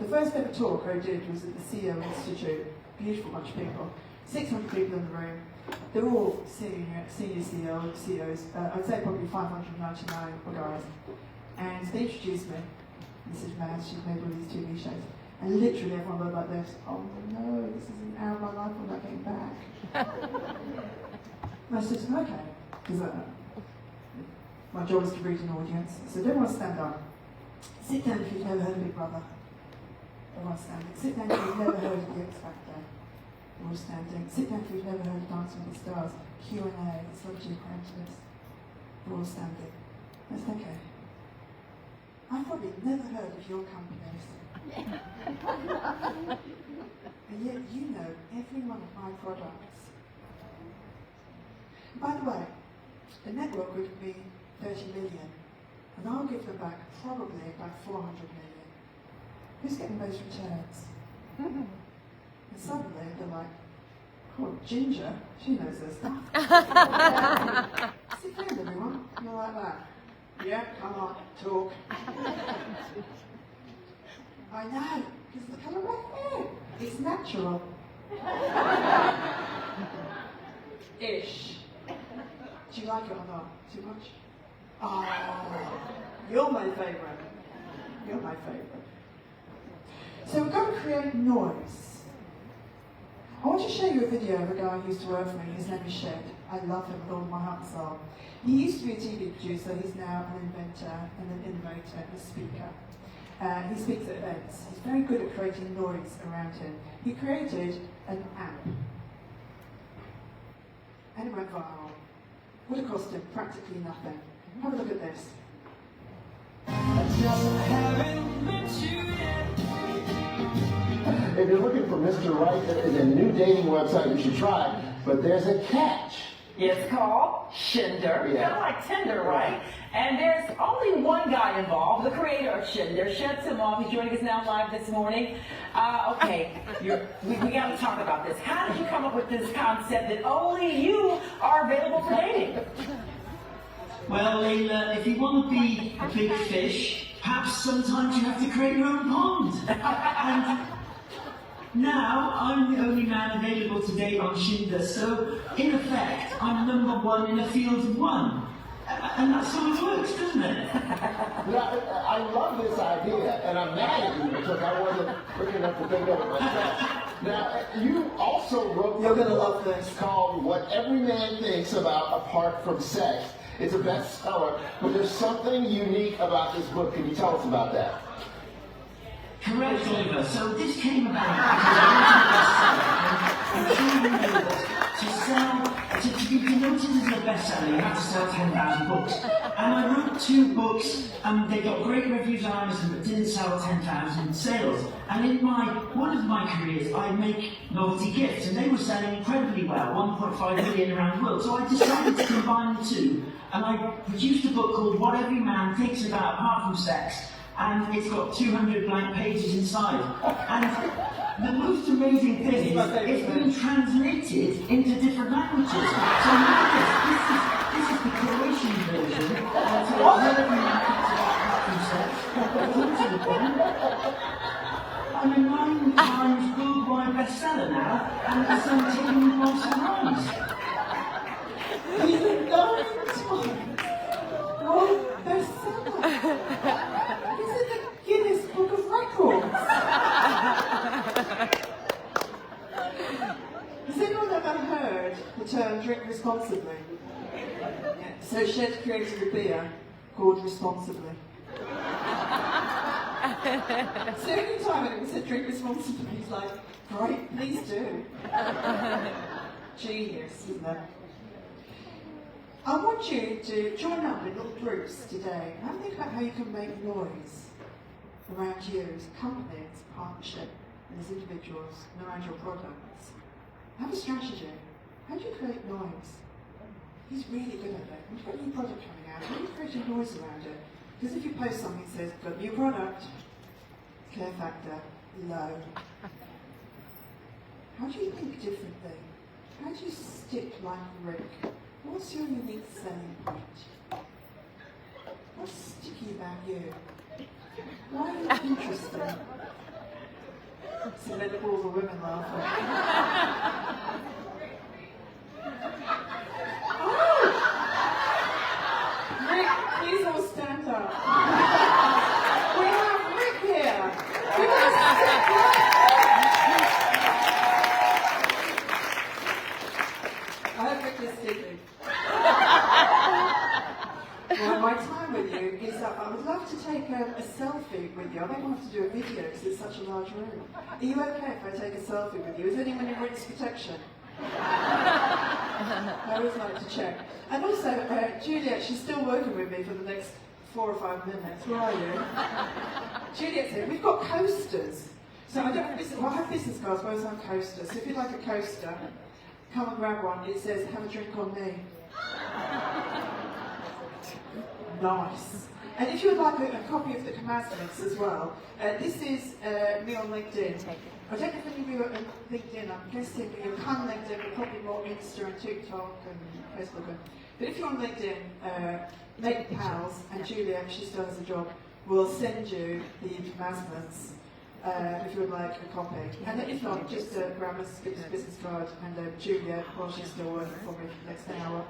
The first ever talk I did was at the CEO Institute. Beautiful bunch of people. 600 people in the room. They're all senior CEOs. I'd say probably 599 were guys. And they introduced me. This is Maz, she's made all these TV shows. And literally everyone went like this, oh no, this is an hour of my life I'm not getting back. And I said, okay, because my job is to read an audience. So everyone stand up. Sit down if you've never heard of Big Brother. Everyone standing. Sit down if you've never heard of the X Factor. We're all standing. Sit down if you've never heard of Dancing with the Stars. Q&A, it's Logic Apprentice. We're all standing. That's okay. I've probably never heard of your companies. And yet you know every one of my products. By the way, the network would be 30 million, and I'll give them back probably about 400 million. Who's getting those returns? And suddenly they're like, oh, Ginger, she knows her stuff. Sit down, everyone. You're like that. Yeah, come on, talk. I know, because the colour of my hair. It's natural. Ish. Do you like it or not? Too much? Oh, you're my favourite. You're my favourite. So we've got to create noise. I want to show you a video of a guy who used to work for me. His name is Shed. I love him with all my heart and soul. He used to be a TV producer. He's now an inventor and an innovator and a speaker. He speaks at events. He's very good at creating noise around him. He created an app. And it went viral. Would have cost him practically nothing. Have a look at this. If you're looking for Mr. Right, there is a new dating website you should try, but there's a catch. It's called Shinder, Yeah. kind of like Tinder, right? And there's only one guy involved, the creator of Shinder, Shed Simov. He's joining us now live this morning. We got to talk about this. How did you come up with this concept that only you are available for dating? Well, Layla, if you want to be a big fish, perhaps sometimes you have to create your own pond. And now, I'm the only man available to date on Shinder, so in effect, I'm number one in a field of one. And that's how it works, doesn't it? Now, I love this idea, and I'm mad at you because I wasn't quick enough to think of it myself. Now, you also wrote You're gonna book love this. called What Every Man Thinks About Apart from Sex. It's a bestseller, but there's something unique about this book. Can you tell us about that? Correct, Oliver. So this came about because I wanted a bestseller. And I'm sure you know that to sell, to be denoted as a bestseller, you have to sell 10,000 books. And I wrote 2 books, and they got great reviews on Amazon, but didn't sell 10,000 sales. And in one of my careers, I make novelty gifts, and they were selling incredibly well, 1.5 million around the world. So I decided to combine the two, and I produced a book called What Every Man Thinks About Apart from Sex. And it's got 200 blank pages inside. And the most amazing thing is it's been translated into different languages. So this is the Croatian version. So what every man thinks about apart from sex. To the point. I'm a 9 times worldwide bestseller now, and it's taking me by surprise. He's a 9 times. Oh, bestseller. He's in the Guinness Book of Records. Has anyone ever heard the term drink responsibly? Yeah. So Shed created a beer called Responsibly. So every time when it said drink responsibly, he's like, great, please do. Genius, isn't it? I want you to join up in little groups today and have a think about how you can make noise around you as a company, as a partnership, and as individuals, and around your products. Have a strategy. How do you create noise? He's really good at it. When you've got a new product coming out, how do you create a noise around it? Because if you post something that says, got a new product, care factor, low. How do you think differently? How do you stick like Rick? What's your unique selling point? What's sticky about you? Why are you interesting? So let all the women laugh. Oh! Rick, please all stand up. We have Rick here. We must sit I hope Rick is sleeping. Well, my time with you is that I would love to take a selfie with you. I don't have to do a video because it's such a large room. Are you okay if I take a selfie with you? Is anyone in witness protection? I always like to check. And also, Juliet, she's still working with me for the next 4 or 5 minutes. Where are you? Juliet's here. We've got coasters. So I don't have business, well, I have business cards, but I also have coasters. So if you'd like a coaster, come and grab one. It says, have a drink on me. Nice. And if you would like a copy of the commandments as well, this is me on LinkedIn. I don't know if any of you are on LinkedIn. I'm guessing you're kind of LinkedIn, but probably more Insta and TikTok and Facebook. But if you're on LinkedIn, make pals, and Julia, she still has a job, will send you the commandments. if you would like a copy. And if not, just grab a business card and Julia, while she's still working for me for the next hour.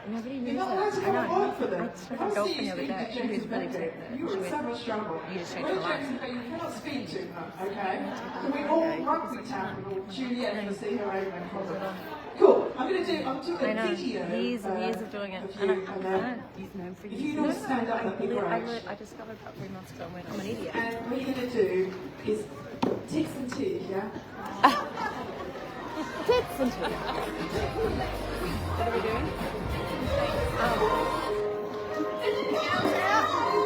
Nobody You're knows not allowed to that. come I and know. work for them. I If took I a see girlfriend you the other speak day. to She James was really and good at Benedict, that. you're She in went, so much trouble. You just changed When her life. James and Benedict, you cannot speak to her, okay? So we all rugby tap with all Juliet to see her own problem. Cool. I'm doing I a know. video. He's doing it. of And you, and then if you don't stand up, that'd be great. I discovered about 3 months ago when I'm an idiot. And what you're going to do is tits and teeth, yeah? Tits and teeth. What are we doing?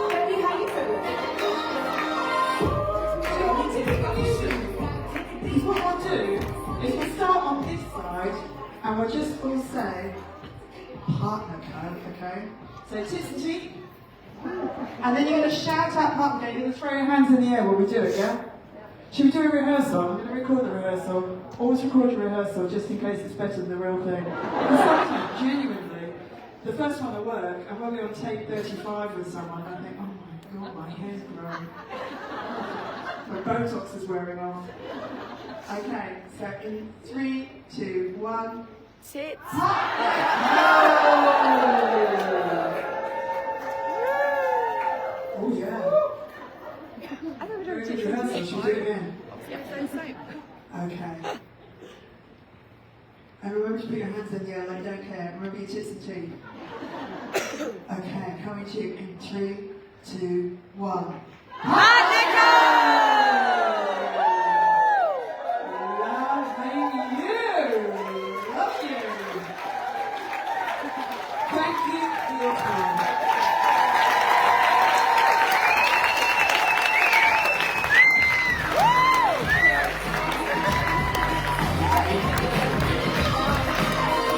Baby, how you feeling? Because what I'll do is we'll start on this side and we'll just all say partner code, okay? So tits and teeth. And then you're going to shout out partner code. You're going to throw your hands in the air while we do it, yeah? Should we do a rehearsal? I'm going to record the rehearsal. Always record your rehearsal just in case it's better than the real thing. And sometimes, genuinely, the first one will work, and when we're on take 35 with someone, I think, oh my god, my hair's growing. My Botox is wearing off. Okay, so in 3, 2, 1. Tits. Oh yeah. I thought we were Very doing good tits and rehearsal. teeth. Should we do it again? Yeah, same. Okay. And remember to put your hands in the air like you don't care. Remember your tits and teeth. Okay, coming to you in 3, 2, 1.